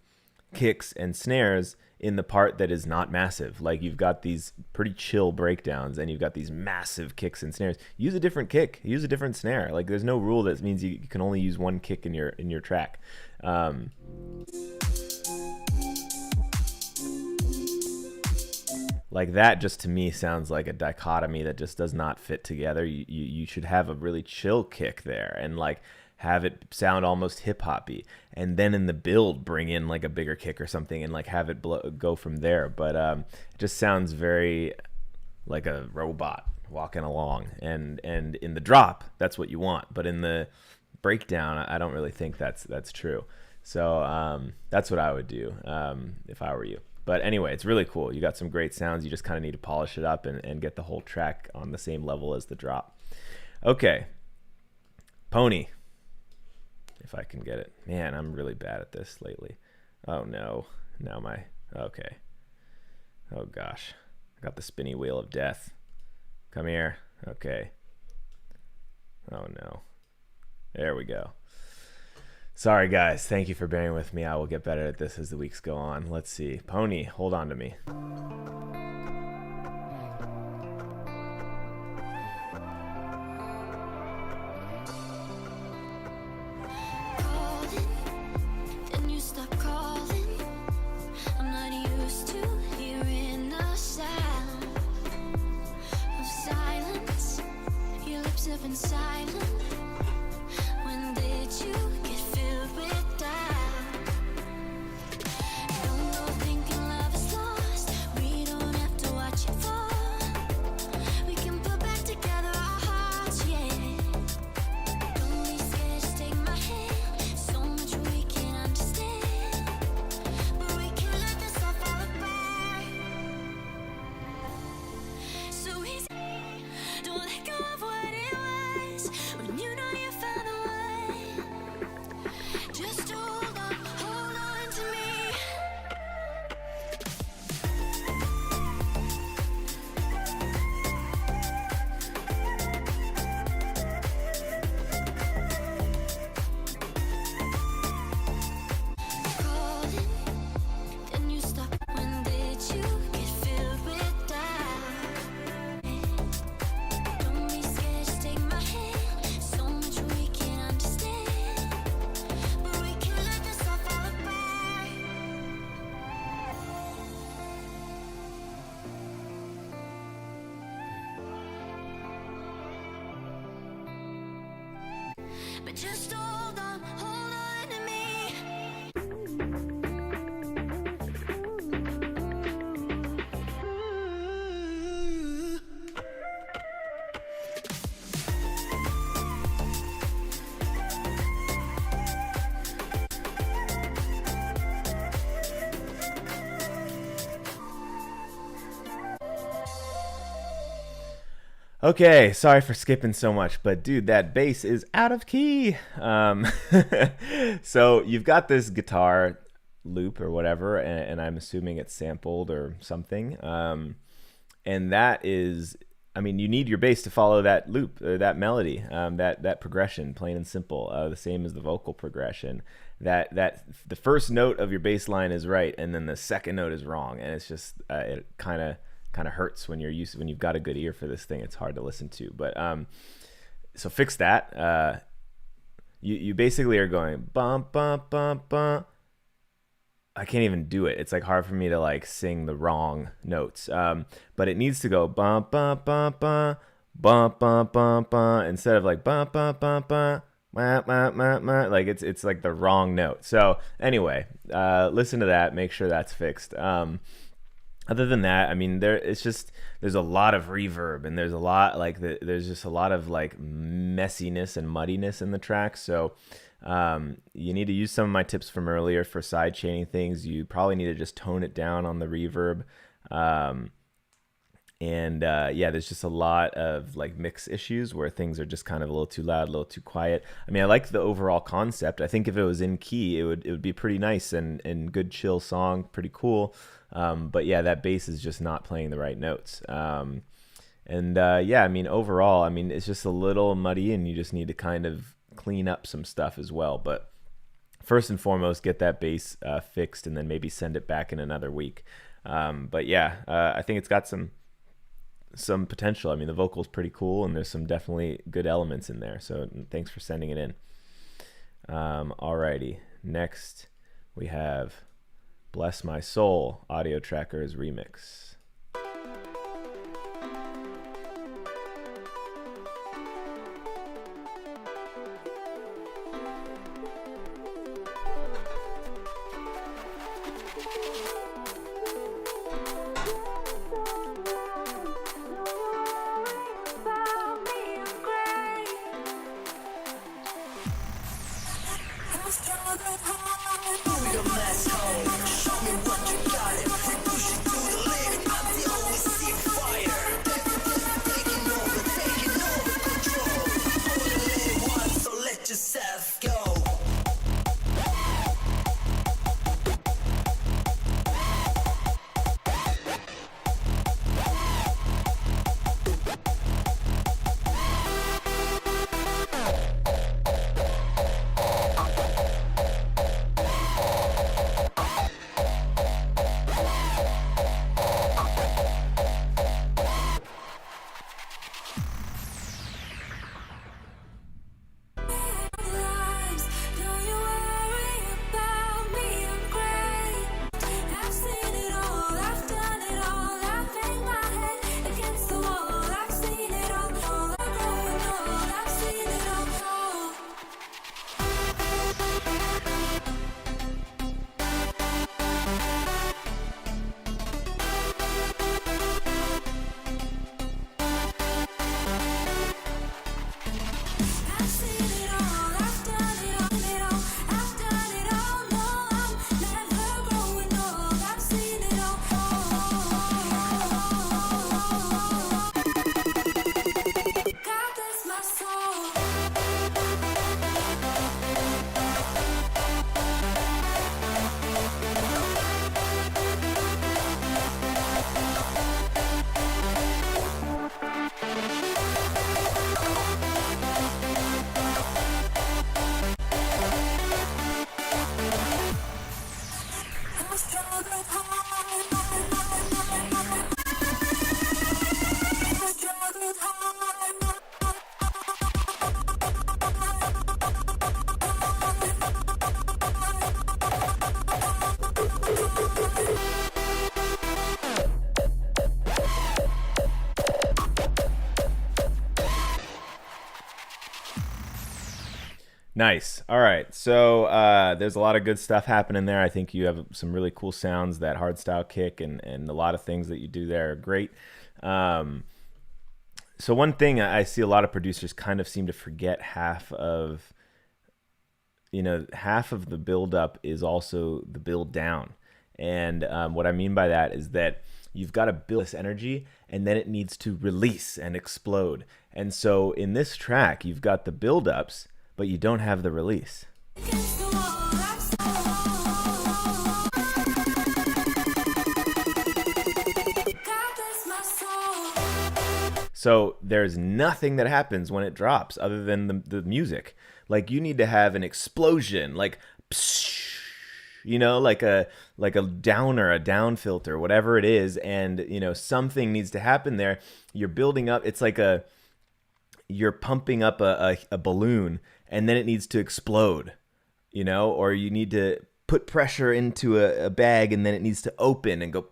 kicks and snares in the part that is not massive. Like you've got these pretty chill breakdowns and you've got these massive kicks and snares. Use a different kick, use a different snare. Like there's no rule that means you can only use one kick in your track. Like that just to me sounds like a dichotomy that just does not fit together. You should have a really chill kick there and like have it sound almost hip-hoppy, and then in the build bring in like a bigger kick or something and like have it go from there. But it just sounds very like a robot walking along, and in the drop that's what you want, but in the breakdown I don't really think that's true. So that's what I would do if I were you. But anyway, it's really cool. You got some great sounds. You just kind of need to polish it up and get the whole track on the same level as the drop. Okay. Pony. If I can get it. Man, I'm really bad at this lately. Oh, no. Okay. Oh, gosh. I got the spinny wheel of death. Come here. Okay. Oh, no. There we go. Sorry, guys. Thank you for bearing with me. I will get better at this as the weeks go on. Let's see. Pony, hold on to me. But just hold on to me. Okay, sorry for skipping so much, but dude, that bass is out of key. So you've got this guitar loop or whatever, and I'm assuming it's sampled or something. And that is, I mean, you need your bass to follow that loop or that melody, that progression, plain and simple. The same as the vocal progression. That the first note of your bass line is right, and then the second note is wrong, and it's just it kind of hurts when you've got a good ear for this thing. It's hard to listen to, but so fix that. You basically are going bum bum bum bum. I can't even do it. It's like hard for me to like sing the wrong notes. But it needs to go bum bum bum bum bum bum bum bum instead of like bum bum bum bum. Like it's like the wrong note. So anyway, listen to that. Make sure that's fixed. Other than that, I mean, there's a lot of reverb, and there's a lot like there's just a lot of like messiness and muddiness in the track. So you need to use some of my tips from earlier for sidechaining things. You probably need to just tone it down on the reverb. Yeah, there's just a lot of like mix issues where things are just kind of a little too loud, a little too quiet. I mean, I like the overall concept. I think if it was in key, it would be pretty nice and good chill song, pretty cool. But yeah, that bass is just not playing the right notes. Yeah, I mean, overall, I mean, it's just a little muddy, and you just need to kind of clean up some stuff as well. But first and foremost, get that bass fixed, and then maybe send it back in another week. But yeah, I think it's got some potential. I mean, the vocal's pretty cool, and there's some definitely good elements in there. So thanks for sending it in. Alrighty, next we have Bless My Soul, Audio Trackers remix. Nice. All right. So there's a lot of good stuff happening there. I think you have some really cool sounds. That hardstyle kick and a lot of things that you do there are great. So one thing I see a lot of producers kind of seem to forget half of the build up is also the build down. And what I mean by that is that you've got to build this energy, and then it needs to release and explode. And so in this track, you've got the build ups, but you don't have the release. So there's nothing that happens when it drops other than the music. Like you need to have an explosion, like psh, like a downer, a down filter, whatever it is, and something needs to happen there. You're building up. It's like you're pumping up a balloon, and then it needs to explode, or you need to put pressure into a bag, and then it needs to open and go,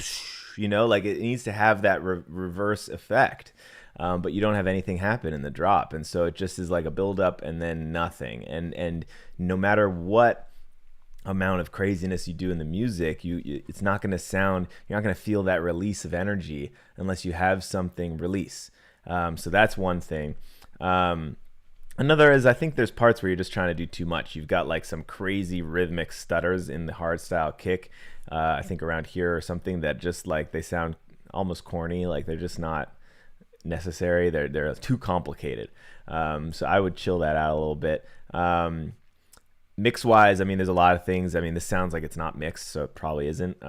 like it needs to have that reverse effect. But you don't have anything happen in the drop, and so it just is like a build up and then nothing. And no matter what amount of craziness you do in the music, it's not going to sound. You're not going to feel that release of energy unless you have something release. So that's one thing. Another is I think there's parts where you're just trying to do too much. You've got like some crazy rhythmic stutters in the hardstyle kick. I think around here or something that just like they sound almost corny. Like they're just not necessary. They're too complicated. So I would chill that out a little bit. Mix wise, I mean, there's a lot of things. I mean, this sounds like it's not mixed, so it probably isn't.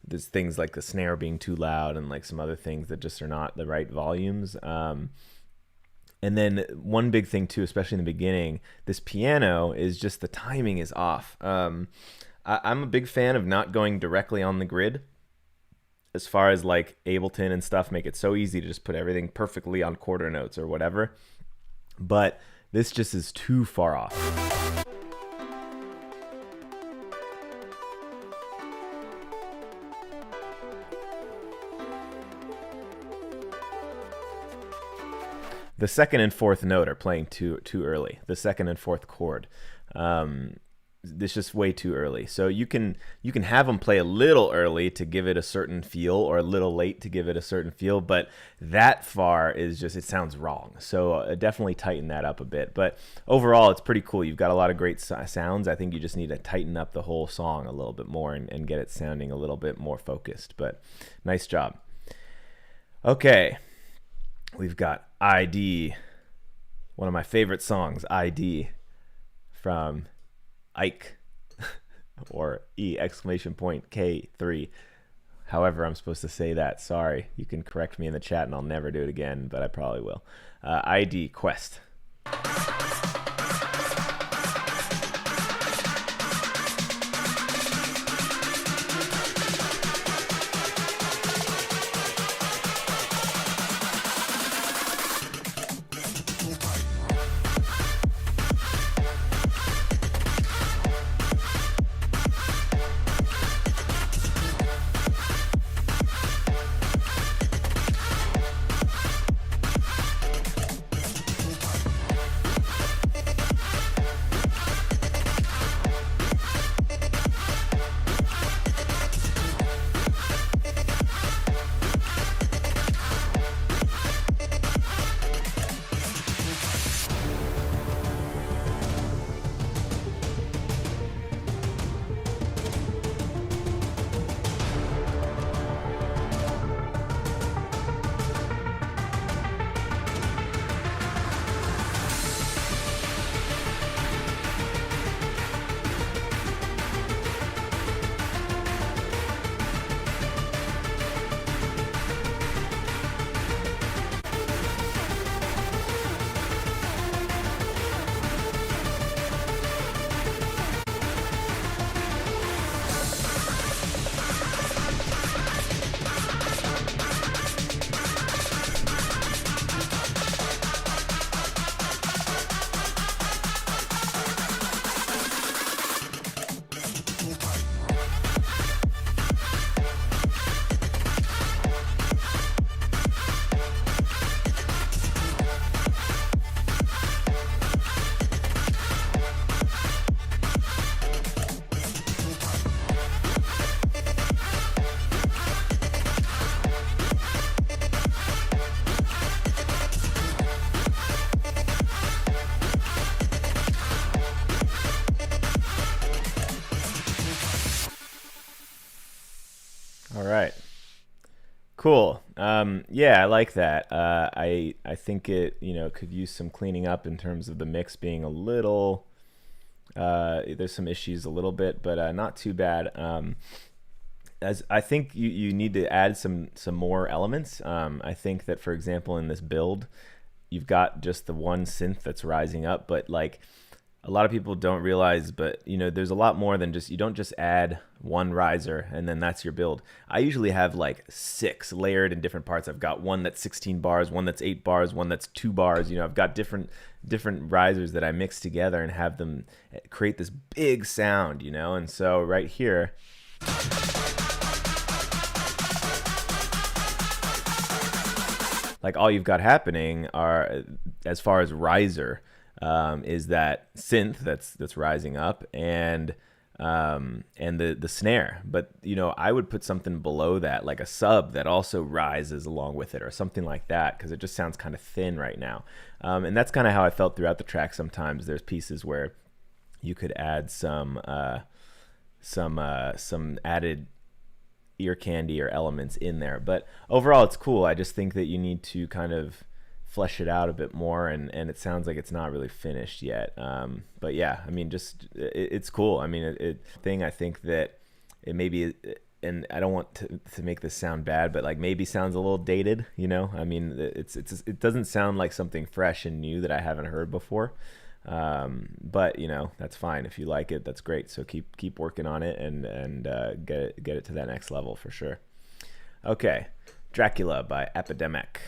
There's things like the snare being too loud and like some other things that just are not the right volumes. And then one big thing too, especially in the beginning, this piano is just the timing is off. I'm a big fan of not going directly on the grid. As far as like Ableton and stuff make it so easy to just put everything perfectly on quarter notes or whatever. But this just is too far off. The second and fourth note are playing too early. The second and fourth chord. It's just way too early. So you can have them play a little early to give it a certain feel, or a little late to give it a certain feel, but that far is just, it sounds wrong. So definitely tighten that up a bit. But overall, it's pretty cool. You've got a lot of great sounds. I think you just need to tighten up the whole song a little bit more and get it sounding a little bit more focused. But nice job. Okay, we've got ID, one of my favorite songs, ID, from Ike, or E exclamation point K3. However I'm supposed to say that. Sorry. You can correct me in the chat and I'll never do it again, but I probably will. ID Quest. All right. Cool. Yeah, I like that. I think it could use some cleaning up in terms of the mix being a little. There's some issues a little bit, but not too bad. as I think you need to add some more elements. I think that, for example, in this build, you've got just the one synth that's rising up, but like a lot of people don't realize, but you know, there's a lot more than just, you don't just add one riser and then that's your build. I usually have like 6 layered in different parts. I've got one that's 16 bars, one that's 8 bars, one that's 2 bars. You know, I've got different risers that I mix together and have them create this big sound, you know? And so right here, like all you've got happening are, as far as riser, is that synth that's rising up and the snare. But you know, I would put something below that, like a sub that also rises along with it, or something like that, because it just sounds kind of thin right now. And that's kind of how I felt throughout the track. Sometimes there's pieces where you could add some added ear candy or elements in there, but overall it's cool. I just think that you need to kind of flesh it out a bit more, and it sounds like it's not really finished yet. But yeah, I mean, just it's cool. I mean, I think that it maybe, and I don't want to make this sound bad, but like maybe sounds a little dated, you know? I mean, it doesn't sound like something fresh and new that I haven't heard before. But you know, that's fine. If you like it, that's great. So keep working on it and get it to that next level for sure. Okay, Dracula by Epidemic.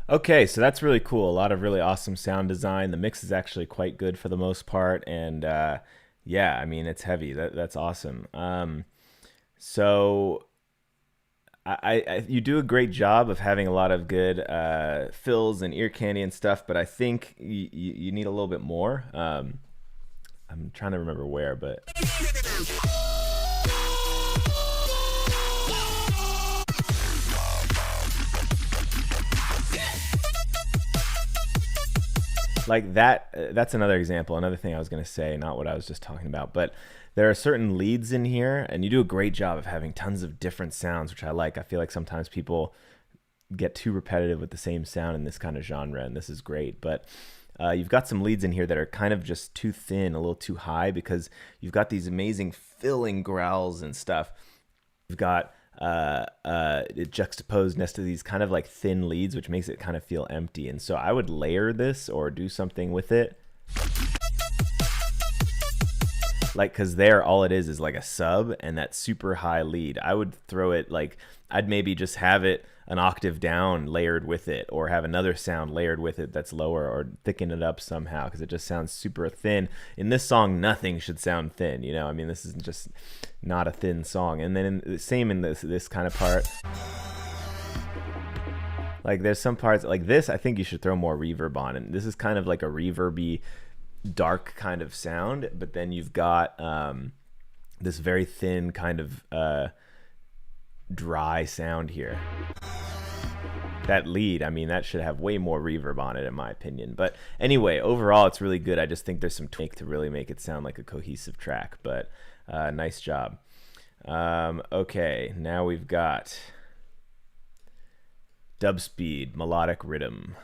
Okay, so that's really cool. A lot of really awesome sound design. The mix is actually quite good for the most part, and yeah, I mean, it's heavy. That's awesome. So you do a great job of having a lot of good fills and ear candy and stuff, but I think you need a little bit more. I'm trying to remember where, but like that's another example, another thing I was going to say, not what I was just talking about, but there are certain leads in here, and you do a great job of having tons of different sounds, which I like. I feel like sometimes people get too repetitive with the same sound in this kind of genre, and this is great. But you've got some leads in here that are kind of just too thin, a little too high, because you've got these amazing filling growls and stuff. You've got it juxtaposed next to these kind of like thin leads, which makes it kind of feel empty. And so I would layer this or do something with it. like, because there all it is like a sub and that super high lead. I would throw it like, I'd maybe just have it an octave down layered with it, or have another sound layered with it that's lower, or thicken it up somehow, because it just sounds super thin. In this song, nothing should sound thin, you know? I mean, this is just not a thin song. And then same in this kind of part. Like, there's some parts like this, I think you should throw more reverb on. And this is kind of like a reverby, dark kind of sound, but then you've got this very thin kind of dry sound here. That lead, I mean, that should have way more reverb on it, in my opinion. But anyway, overall, it's really good. I just think there's some tweak to really make it sound like a cohesive track, but nice job. Okay, now we've got dub speed, melodic rhythm.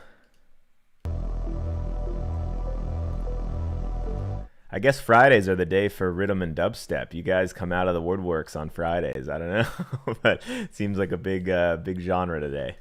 I guess Fridays are the day for rhythm and dubstep. You guys come out of the woodworks on Fridays. I don't know, but it seems like a big genre today.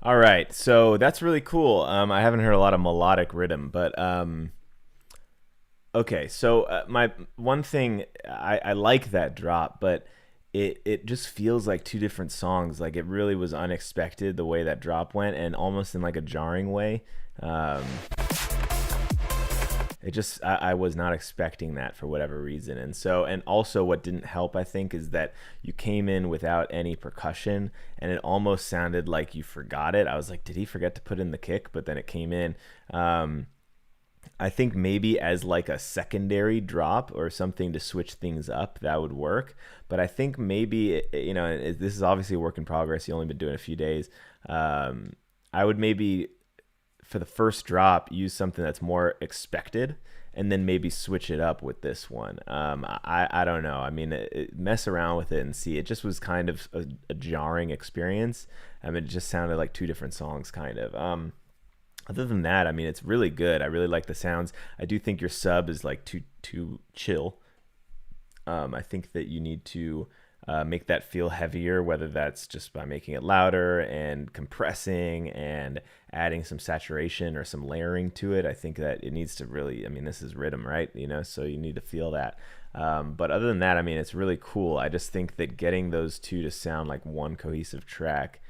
All right, so that's really cool. I haven't heard a lot of melodic rhythm, but okay. So my one thing, I like that drop, but it just feels like two different songs. Like, it really was unexpected the way that drop went, and almost in like a jarring way. It just, I was not expecting that for whatever reason. And so, and also what didn't help, I think, is that you came in without any percussion, and it almost sounded like you forgot it. I was like, did he forget to put in the kick? But then it came in. I think maybe as like a secondary drop or something to switch things up, that would work. But I think maybe, you know, this is obviously a work in progress. You only been doing it a few days. I would maybe, for the first drop, use something that's more expected, and then maybe switch it up with this one. I don't know. I mean, mess around with it and see. It just was kind of a jarring experience. I mean, it just sounded like two different songs, kind of. Other than that, I mean, it's really good. I really like the sounds. I do think your sub is like too chill. I think that you need to make that feel heavier, whether that's just by making it louder and compressing and adding some saturation or some layering to it. I think that it needs to really, I mean, this is rhythm, right? You know, so you need to feel that. But other than that, I mean, it's really cool. I just think that getting those two to sound like one cohesive track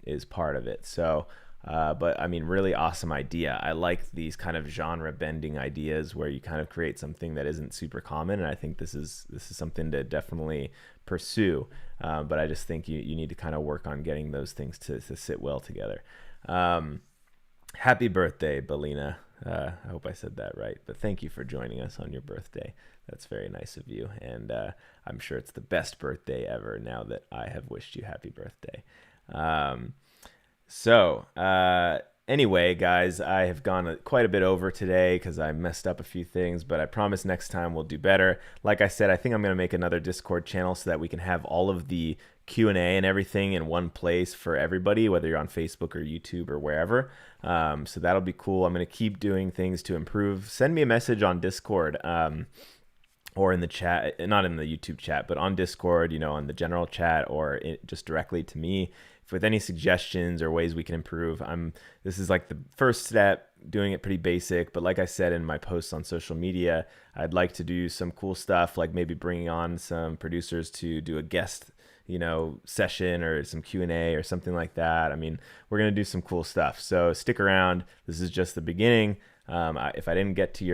is part of it. So, but I mean, really awesome idea. I like these kind of genre bending ideas where you kind of create something that isn't super common, and I think this is something to definitely pursue. But I just think you need to kind of work on getting those things to sit well together. Happy birthday, Belina. I hope I said that right, but thank you for joining us on your birthday. That's very nice of you, and I'm sure it's the best birthday ever now that I have wished you happy birthday. So Anyway, guys, I have gone quite a bit over today because I messed up a few things, but I promise next time we'll do better. Like I said, I think I'm going to make another Discord channel so that we can have all of the Q&A and everything in one place for everybody, whether you're on Facebook or YouTube or wherever. So that'll be cool. I'm going to keep doing things to improve. Send me a message on Discord or in the chat, not in the YouTube chat, but on Discord, on the general chat, or just directly to me with any suggestions or ways we can improve. This is like the first step, doing it pretty basic, but like I said in my posts on social media, I'd like to do some cool stuff, like maybe bringing on some producers to do a guest session or some Q&A or something like that. We're going to do some cool stuff. So stick around. This is just the beginning. If I didn't get to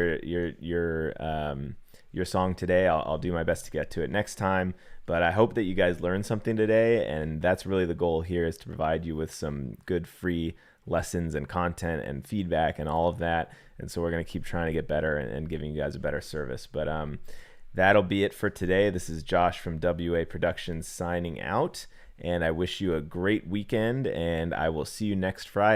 your song today, I'll do my best to get to it next time. But I hope that you guys learned something today, and that's really the goal here, is to provide you with some good free lessons and content and feedback and all of that. And so we're going to keep trying to get better and giving you guys a better service. But that'll be it for today. This is Josh from WA Productions signing out, and I wish you a great weekend, and I will see you next Friday.